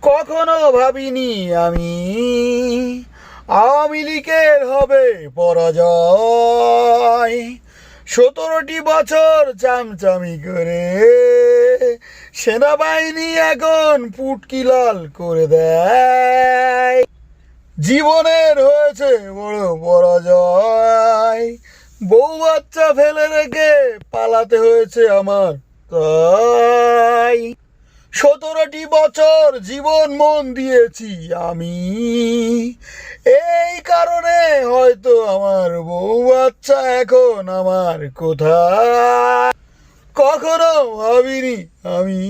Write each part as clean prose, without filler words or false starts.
কখনো ভাবিনি আমি আওয়ামী লীগের হবে পরাজয়। 17টি বছর চামচামি করে সেনাবাহিনী এখন পুটকি লাল করে দেয়। জীবনের হয়েছে বড় পরাজয়, বউ বাচ্চা ফেলে রেখে পালাতে হয়েছে আমার তাই। 17টি বছর জীবন মন দিয়েছি আমি, এই কারণে হয়তো আমার বউ বাচ্চা এখন আমার কোথায়। কখনো ভাবিনি আমি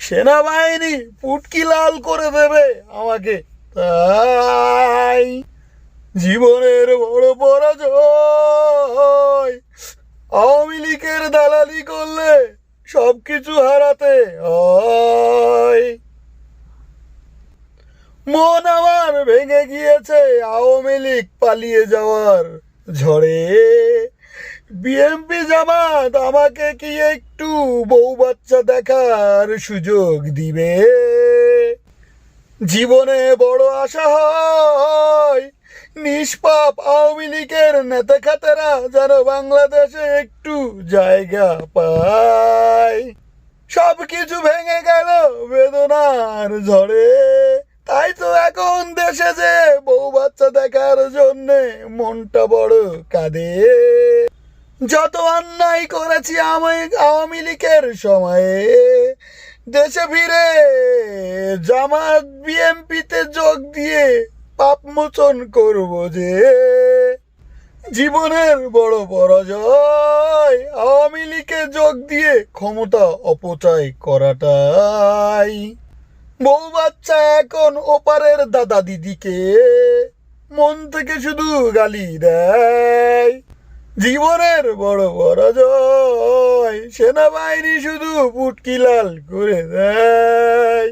সেনাবাহিনী পুটকি লাল করে দেবে আমাকে তাই। জীবনের বড় পরাজয়, আওয়ামী লীগের দালালি করলে সবকিছু হারাতে হয়। মন আমার ভেঙে গিয়েছে আওয়ামী লীগ পালিয়ে যাওয়ার ঝড়ে। বিএনপি জামাত আমাকে কি একটু বউ বাচ্চা দেখার সুযোগ দিবে? জীবনে বড় আশা হয় নিষ্পাপ আওয়ামী লীগের নেতা খাতেরা যেন বাংলাদেশে একটু জায়গা পায়। সবকিছু ভেঙে গেল বেদনার ঝড়ে, তাই তো এখন দেশে যে বউ বাচ্চা দেখার জন্যে মনটা বড় কাঁদে। যত অন্যায় করেছি আমি আওয়ামী লীগের সময়ে, দেশে ফিরে জামাত বিএনপিতে যোগ দিয়ে পাপ মোচন করব যে। জীবনের বড় পরাজয়, আওয়ামী লীগে যোগ দিয়ে ক্ষমতা অপচয় করাটাই। বউ বাচ্চা এখন ওপারের দাদা দিদিকে মন থেকে শুধু গালি দেয়। জীবনের বড় পরাজয়, সেনাবাহিনী শুধু পুটকি লাল করে দেয়।